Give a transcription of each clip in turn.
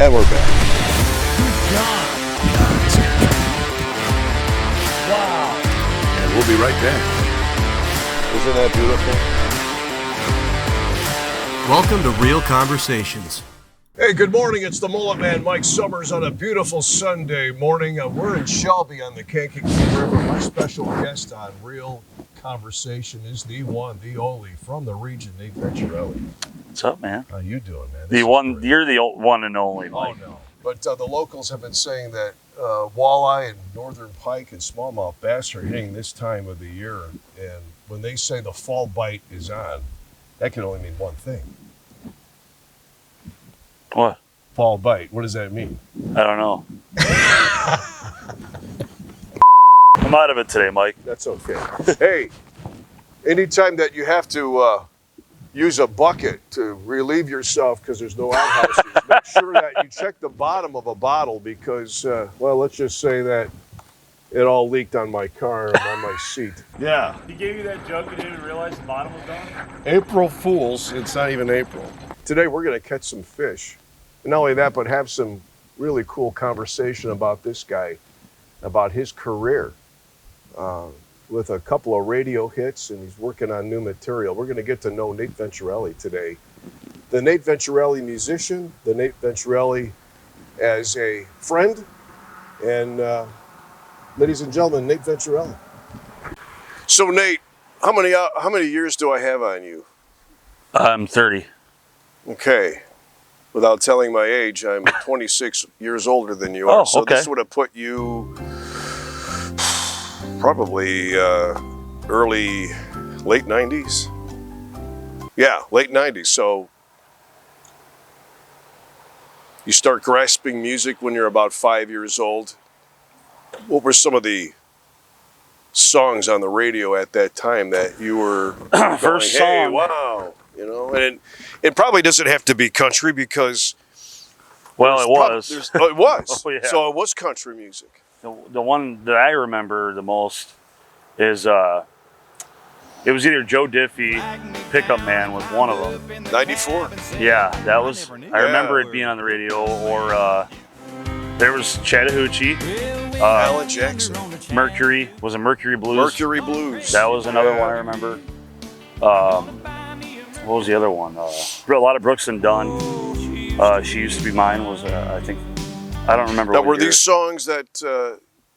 And we're back. Good God. Wow. And we'll be right back. Isn't that beautiful? Welcome to Real Conversations. Hey, good morning. It's the Mullet Man, Mike Summers, on a beautiful Sunday morning. We're in Shelby on the Kankakee River. My special guest on Real Conversation is the one, the only, from the region, Nate Venturelli. What's up, man? How you doing, man? You're the one and only, Mike. Oh, no. But the locals have been saying that walleye and northern pike and smallmouth bass are hitting this time of the year. And when they say the fall bite is on, that can only mean one thing. What? Fall bite. What does that mean? I don't know. I'm out of it today, Mike. That's okay. Hey, anytime that you have to use a bucket to relieve yourself because there's no outhouses, make sure that you check the bottom of a bottle because, well, let's just say that it all leaked on my car and on my seat. Yeah. He gave you that jug and didn't even realize the bottom was gone? April Fools. It's not even April. Today we're going to catch some fish. And not only that, but have some really cool conversation about this guy, about his career. With a couple of radio hits, and he's working on new material. We're going to get to know Nate Venturelli today. The Nate Venturelli musician, the Nate Venturelli as a friend, and ladies and gentlemen, Nate Venturelli. So Nate, how many years do I have on you? I'm 30. Okay. Without telling my age, I'm 26 years older than you are. Oh, so okay. This would have put you probably late 90s. Yeah, late 90s. So you start grasping music when you're about 5 years old. What were some of the songs on the radio at that time that you were First going, hey, song. wow, you know? And it probably doesn't have to be country because Well, it was. it was. Oh, yeah. So it was country music. The one that I remember the most is it was either Joe Diffie, Pickup Man was one of them. 94. Yeah, that was. I remember it being on the radio. Or there was Chattahoochee. Alan Jackson. Mercury was a Mercury Blues. Mercury Blues. That was another one I remember. What was the other one? A lot of Brooks and Dunn. She Used to Be Mine was I think. I don't remember. Now, what were year. these songs that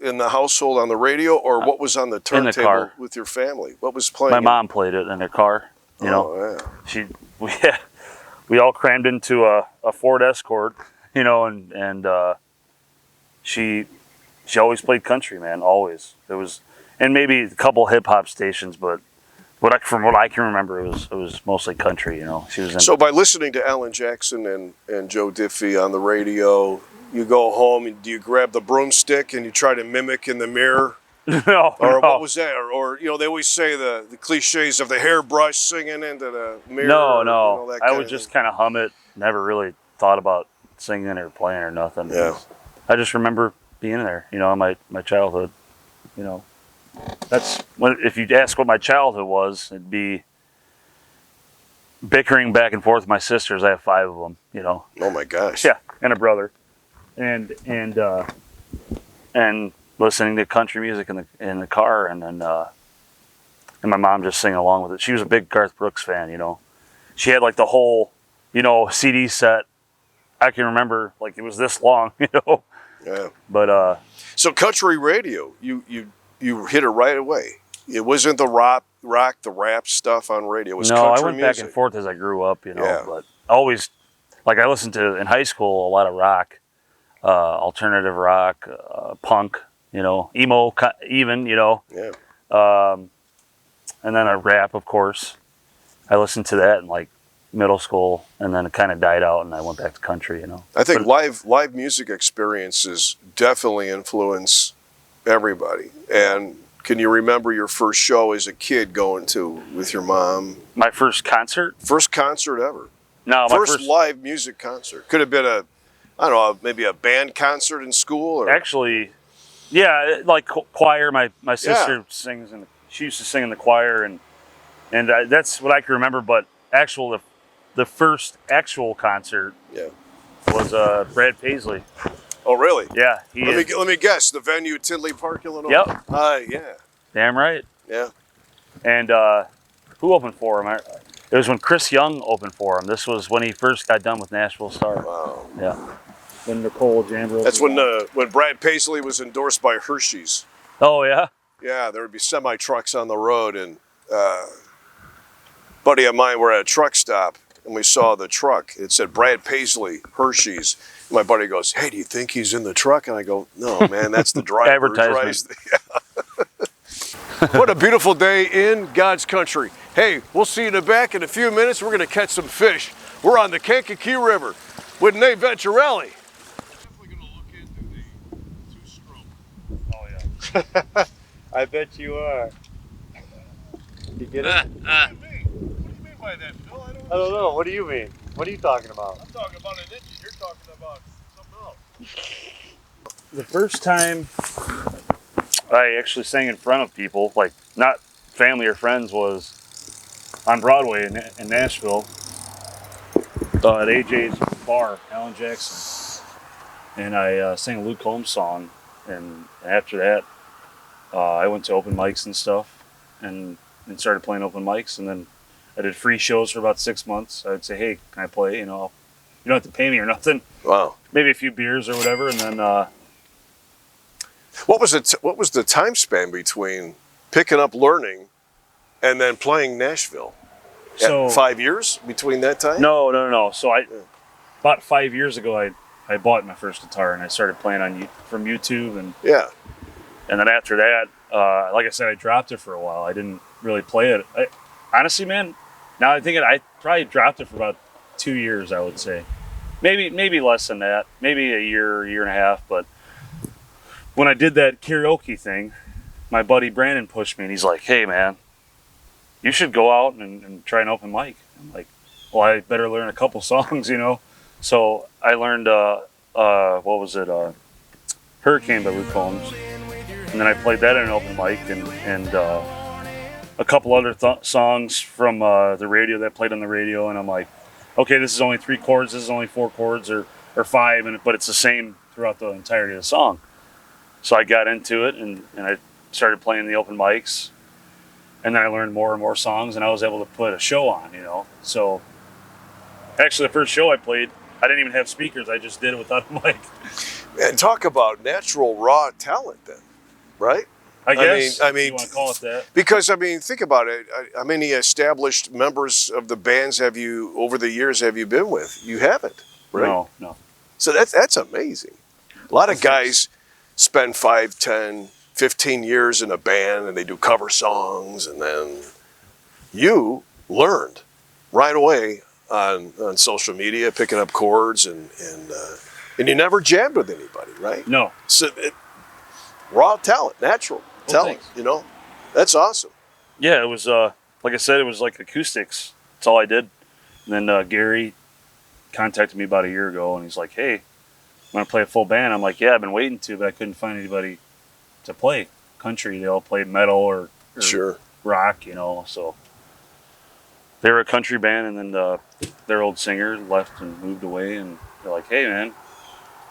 in the household on the radio, or what was on the turntable car. with your family? What was playing? My mom played it in her car. You know, we all crammed into a Ford Escort. You know, and she always played country, man. Always. It was, and maybe a couple hip hop stations, but from what I can remember, it was mostly country. You know, she was in. So by listening to Alan Jackson and Joe Diffie on the radio, you go home and do you grab the broomstick and you try to mimic in the mirror? No. What was that? Or you know, they always say the cliches of the hairbrush singing into the mirror. No. You know, that I kind would of just thing. kind of hum it. Never really thought about singing or playing or nothing. Yeah. I just remember being there. You know, in my childhood. You know, that's when if you ask what my childhood was, it'd be bickering back and forth with my sisters. I have 5 of them. You know. Oh my gosh. Yeah, and a brother. And listening to country music in the car, and then and my mom just singing along with it. She was a big Garth Brooks fan, you know. She had like the whole, you know, CD set. I can remember like it was this long, you know. Yeah. But so country radio, you hit it right away. It wasn't the rock, the rap stuff on radio. It was no, country I went music. back and forth as I grew up, you know. Yeah. But always, like I listened to in high school a lot of rock, alternative rock, punk, you know, emo, even, you know. Yeah. And then a rap, of course. I listened to that in like middle school, and then it kind of died out, and I went back to country, you know. I think live music experiences definitely influence everybody. And can you remember your first show as a kid going to with your mom? My first concert? First concert ever. No, my first live music concert. Could have been maybe a band concert in school. Or actually, yeah, like choir. My sister sings, and she used to sing in the choir, and that's what I can remember. But the first actual concert was was Brad Paisley. Oh, really? Yeah. Let me guess. The venue, Tinley Park, Illinois? Yep. Yeah. Damn right. Yeah. And who opened for him? It was when Chris Young opened for him. This was when he first got done with Nashville Star. Wow. Yeah. When Nicole Jambro. That's when Brad Paisley was endorsed by Hershey's. Oh, yeah? Yeah, there would be semi-trucks on the road, and buddy of mine were at a truck stop, and we saw the truck. It said Brad Paisley, Hershey's. My buddy goes, "Hey, do you think he's in the truck?" And I go, "No, man, that's the driver." Advertisement. What a beautiful day in God's country. Hey, we'll see you in the back in a few minutes. We're going to catch some fish. We're on the Kankakee River with Nate Venturelli. Definitely going to look into the two-stroke. Oh, yeah. I bet you are. You get it? What do you mean by that, Phil? I don't know. What do you mean? What are you talking about? I'm talking about an engine. You're talking about something else. The first time I actually sang in front of people, like not family or friends, was on Broadway in Nashville at AJ's bar, Alan Jackson. And I sang a Luke Combs song. And after that, I went to open mics and stuff and started playing open mics. And then I did free shows for about 6 months. I'd say, "Hey, can I play?" You know, you don't have to pay me or nothing. Wow. Maybe a few beers or whatever. And then What was the time span between picking up learning and then playing Nashville? So 5 years between that time? No. So about 5 years ago, I bought my first guitar and I started playing from YouTube and Yeah. then after that, like I said, I dropped it for a while. I didn't really play it. Honestly, man, now I think I probably dropped it for about 2 years. I would say, maybe less than that, maybe a year and a half. But when I did that karaoke thing, my buddy Brandon pushed me and he's like, "Hey, man, you should go out and try an open mic." I'm like, "Well, I better learn a couple songs, you know." So I learned what was it? Hurricane by Luke Combs, and then I played that in an open mic and a couple other songs from the radio that played on the radio. And I'm like, okay, this is only 3 chords, this is only 4 chords or 5, but it's the same throughout the entirety of the song. So I got into it and I started playing the open mics, and then I learned more and more songs, and I was able to put a show on, you know. So actually, the first show I played, I didn't even have speakers. I just did it without a mic. And talk about natural raw talent then, right? I guess. I mean, you want to call it that? Because think about it. How many established members of the bands have you over the years have you been with? You haven't, right? No. So that's amazing. A lot of guys spend 5, 10, 15 years in a band and they do cover songs, and then you learned right away on social media, picking up chords, and you never jammed with anybody, right? No. So raw talent, natural talent, thanks. you know, that's awesome. Yeah, it was like I said, it was like acoustics. That's all I did. And then Gary contacted me about a year ago, and he's like, "Hey, want to play a full band?" I'm like, "Yeah, I've been waiting to, but I couldn't find anybody to play country. They all played metal or Sure. rock, you know." So they were a country band, and then their old singer left and moved away, and they're like, "Hey, man."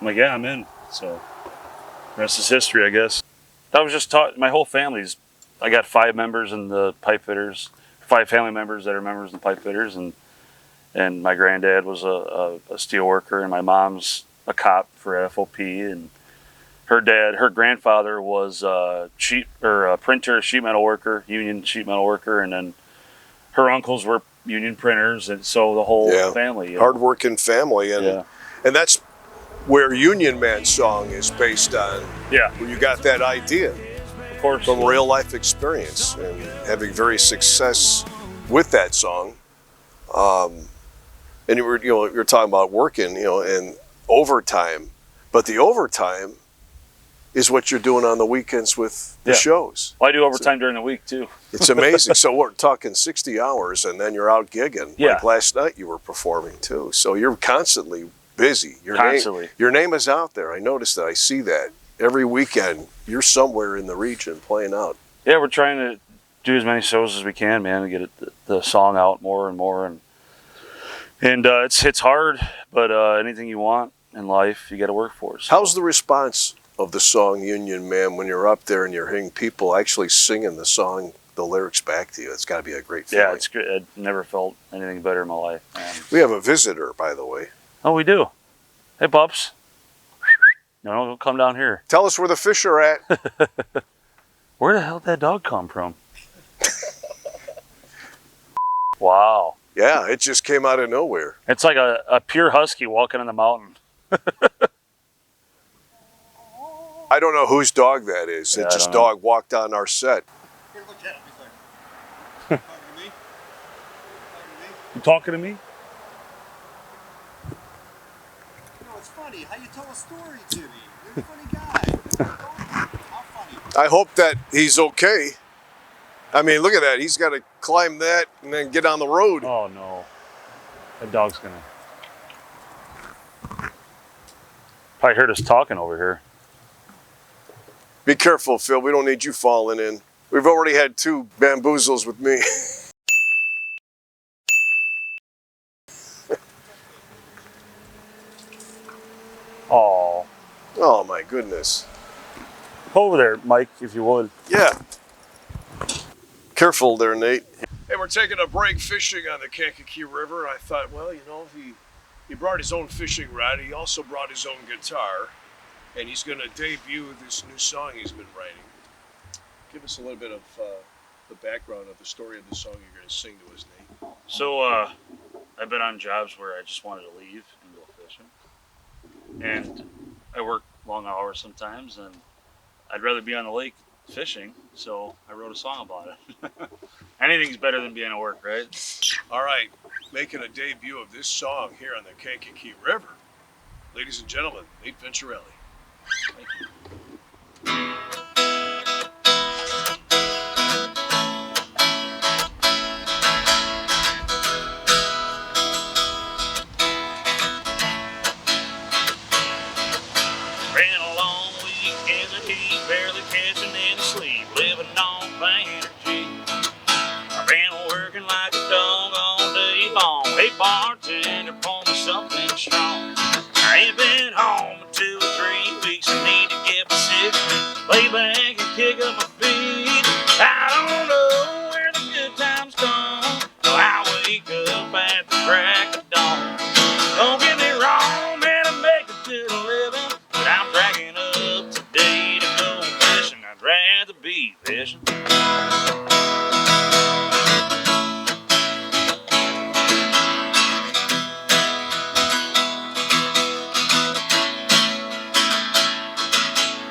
I'm like, "Yeah, I'm in." So the rest is history, I guess. I was just taught. My whole family's. I got 5 members in the pipe fitters, 5 family members that are members in the pipe fitters, and my granddad was a steel worker, and my mom's a cop for FOP, and her grandfather was a printer, sheet metal worker, union sheet metal worker, and then her uncles were union printers, and so the whole family, hardworking family, and that's where Union Man song is based on. Yeah, where you got that idea, of course, from real life experience and having very success with that song. And you're talking about working, and overtime, but the overtime is what you're doing on the weekends with the shows. Well, I do overtime during the week too. It's amazing. So we're talking 60 hours, and then you're out gigging. Yeah. Like last night, you were performing too. So you're constantly busy. Your name is out there. I noticed that. I see that every weekend. You're somewhere in the region playing out. Yeah, we're trying to do as many shows as we can, man, to get the song out more and more, and it's hard, but anything you want, in life, you got to work for it. So, How's the response of the song Union Man when you're up there and you're hearing people actually singing the song, the lyrics back to you? It's got to be a great feeling. yeah, it's good. I never felt anything better in my life. We have a visitor, by the way. Oh, we do. Hey, pups. No, don't come down here. Tell us where the fish are at. Where the hell did that dog come from? Wow. Yeah, it just came out of nowhere. It's like a pure husky walking in the mountain. I don't know whose dog that is. Yeah, It I just don't know. dog walked on our set. Here, look at him. He's like, talking to me? You talking to me? You know, it's funny how you tell a story to me. You're a funny guy. How funny. I hope that he's okay. I mean, look at that. He's got to climb that and then get on the road. Oh, no. That dog's going to... Probably heard us talking over here. Be careful, Phil. We don't need you falling in. We've already had 2 bamboozles with me. Oh. Oh, my goodness. Over there, Mike, if you would. Yeah. Careful there, Nate. Hey, we're taking a break fishing on the Kankakee River. I thought, well, you know, he brought his own fishing rod. He also brought his own guitar. And he's going to debut this new song he's been writing. Give us a little bit of the background of the story of the song you're going to sing to us, Nate. So, I've been on jobs where I just wanted to leave and go fishing. And I work long hours sometimes, and I'd rather be on the lake fishing, so I wrote a song about it. Anything's better than being at work, right? All right, making a debut of this song here on the Kankakee River. Ladies and gentlemen, Nate Venturelli. Thank you. Ran a long weekend of heat, barely catching any sleep, living on energy. I've been working like a dog all day long. Hey, bartender, pour me something strong. I ain't been home in 2 or 3 weeks. I need to get my sick, lay back and kick up my feet. I don't know where the good times come. No, I wake up at the crack of dawn. Don't get me wrong, man, I make a good living, but I'm dragging up today to go fishing. I'd rather be fishing.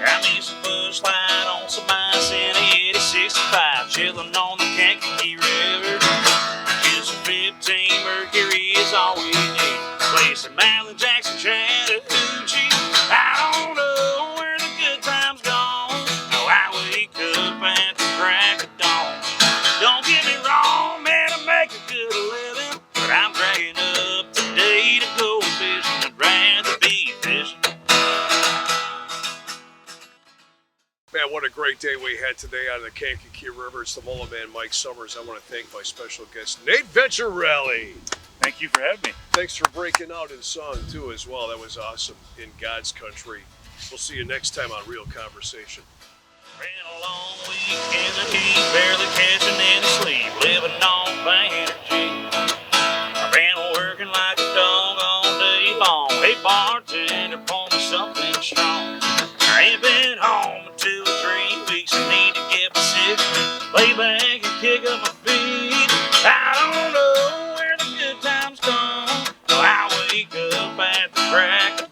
Got me some bush light on some ice in a 8065, chilling on the Kankakee River. Just 15 Mercury is all we need. Play some Alan Jackson, Chattahoochee. I don't know where the good times gone. No, I wake up at the crack of dawn. Don't get me wrong, man, I make a good living, but I'm dragging up today to go fishing. I'd rather be fishing. Man, what a great day we had today on the Kankakee River. It's the Mullet Man, Mike Summers. I want to thank my special guest, Nate Venturelli. Thank you for having me. Thanks for breaking out in song, too, as well. That was awesome. In God's country. We'll see you next time on Real Conversation. Ran a long weekend of heat, barely catching any sleep, living on energy. I've been working like a dog all day long. Hey, bartender, pour me something strong. I ain't been home in 2 or 3 weeks. I need to get my sick, lay back and kick up my feet. I don't know where the good times come. No, I wake up at the crack of